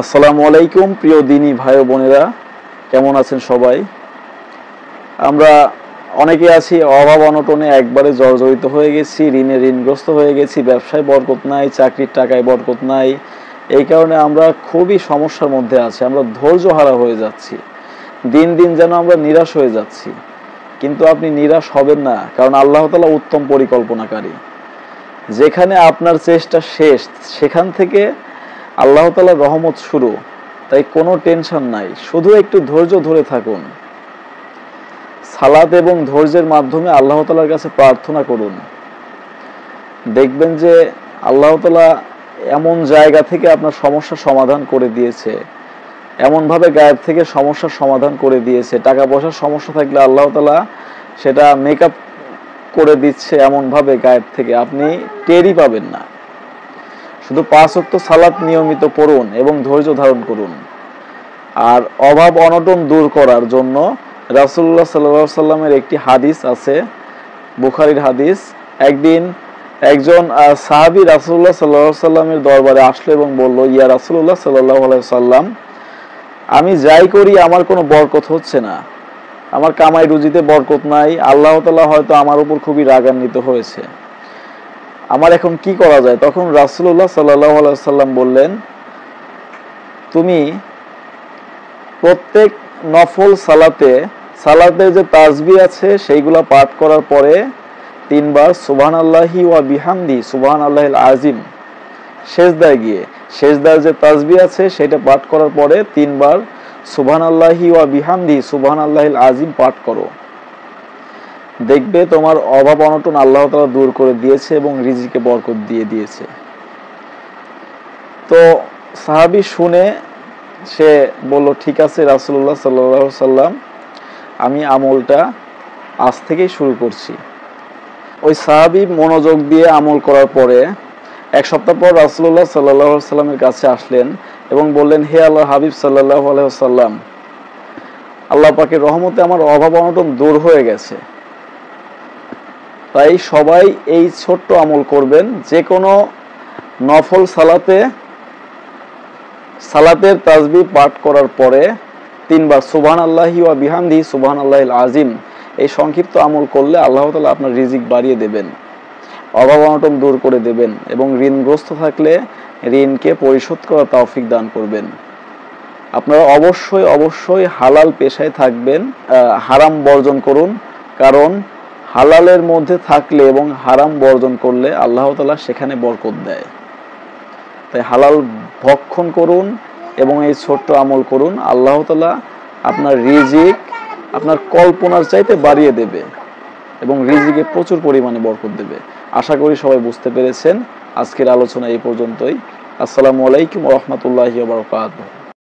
আসসালামু আলাইকুম প্রিয় দিনী ভাই ও বোনেরা, কেমন আছেন সবাই? আমরা অনেকে আছি অভাব অনটনে একবারে জর্জরিত হয়ে গেছি, ঋণগ্রস্ত হয়ে গেছি, ব্যবসায় বরকত নাই, চাকরির টাকায় বরকত নাই। এই কারণে আমরা খুবই সমস্যার মধ্যে আছি, আমরা ধৈর্যহারা হয়ে যাচ্ছি, দিন দিন যেন আমরা নিরাশ হয়ে যাচ্ছি। কিন্তু আপনি নিরাশ হবেন না, কারণ আল্লাহ তাআলা উত্তম পরিকল্পনাকারী। যেখানে আপনার চেষ্টা শেষ, সেখান থেকে আল্লাহ তাআলার রহমত শুরু। তাই কোনো টেনশন নাই, শুধু একটু ধৈর্য ধরে থাকুন। সালাত এবং ধৈর্যের মাধ্যমে আল্লাহ তাআলার কাছে প্রার্থনা করুন। দেখবেন যে আল্লাহ তাআলা এমন জায়গা থেকে আপনার সমস্যার সমাধান করে দিয়েছে, এমনভাবে গায়েব থেকে সমস্যার সমাধান করে দিয়েছে। টাকা পয়সার সমস্যা থাকলে আল্লাহ তাআলা সেটা মেকআপ করে দিচ্ছে এমনভাবে গায়েব থেকে, আপনি টেরই পাবেন না। শুধু 5 ওয়াক্ত সালাত নিয়মিত পড়ুন এবং ধৈর্য ধারণ করুন। আর অভাব অনটন দূর করার জন্য রাসূলুল্লাহ সাল্লাল্লাহু আলাইহি সাল্লামের একটি হাদিস আছে, বুখারীর হাদিস। একদিন একজন সাহাবী রাসূলুল্লাহ সাল্লাল্লাহু আলাইহি সাল্লামের দরবারে আসলো এবং বলল, ইয়া রাসূলুল্লাহ সাল্লাল্লাহু আলাইহি সাল্লাম, আমি যাই করি আমার কোনো বরকত হচ্ছে না, আমার কামাই রুজিতে বরকত নাই, আল্লাহ তাআলা হয়তো আমার উপর খুবই রাগান্বিত হয়েছে, আমার এখন কি করা যায়? তখন রাসূলুল্লাহ সাল্লাল্লাহু আলাইহি সাল্লাম বললেন, তুমি প্রত্যেক নফল সালাতের যে তাসবিহ আছে সেইগুলা পাঠ করার পরে 3 বার সুবহানাল্লাহি ওয়া বিহামদি সুবহানাল্লাহিল আযীম, সিজদায় গিয়ে সিজদার যে তাসবিহ আছে সেটা পাঠ করার পরে 3 বার সুবহানাল্লাহি ওয়া বিহামদি সুবহানাল্লাহিল আযীম পাঠ করো। দেখবে তোমার অভাব অনটন আল্লাহ তাআলা দূর করে দিয়েছে এবং রিজিকে বরকত দিয়ে দিয়েছে। তো সাহাবী শুনে সে বলল, ঠিক আছে রাসূলুল্লাহ সাল্লাল্লাহু আলাইহি সাল্লাম, আমি আমলটা আজ থেকেই শুরু করছি। ওই সাহাবী মনোযোগ দিয়ে আমল করার পরে 1 সপ্তাহ পর রাসূলুল্লাহ সাল্লাল্লাহু আলাইহি সাল্লামের কাছে আসলেন এবং বললেন, হে আল্লাহর হাবিব সাল্লাল্লাহু আলাইহি সাল্লাম, আল্লাহ পাকের রহমতে আমার অভাব অনটন দূর হয়ে গেছে। তাই সবাই এই ছোট্ট আমল করবেন, যে কোনো নফল সালাতের তাসবিহ পাঠ করার পরে 3 বার সুবহানাল্লাহি ওয়া বিহামদি সুবহানাল্লাহিল আযীম, এই সংক্ষিপ্ত আমল করলে আল্লাহ তাআলা আপনার রিজিক বাড়িয়ে দেবেন, অভাব অনটন দূর করে দেবেন এবং ঋণগ্রস্ত থাকলে ঋণকে পরিশোধ করার তৌফিক দান করবেন। আপনারা অবশ্যই হালাল পেশায় থাকবেন, হারাম বর্জন করুন, কারণ হালালের মধ্যে থাকলে এবং হারাম বর্জন করলে আল্লাহ তাআলা সেখানে বরকত দেয়। তাই হালাল ভক্ষণ করুন এবং এই ছোট্ট আমল করুন, আল্লাহ তাআলা আপনার রিজিক আপনার কল্পনার চাইতে বাড়িয়ে দেবে এবং রিজিকে প্রচুর পরিমাণে বরকত দেবে। আশা করি সবাই বুঝতে পেরেছেন। আজকের আলোচনা এই পর্যন্তই। আসসালামু আলাইকুম ওয়া রাহমাতুল্লাহি ওয়া বারাকাতুহু।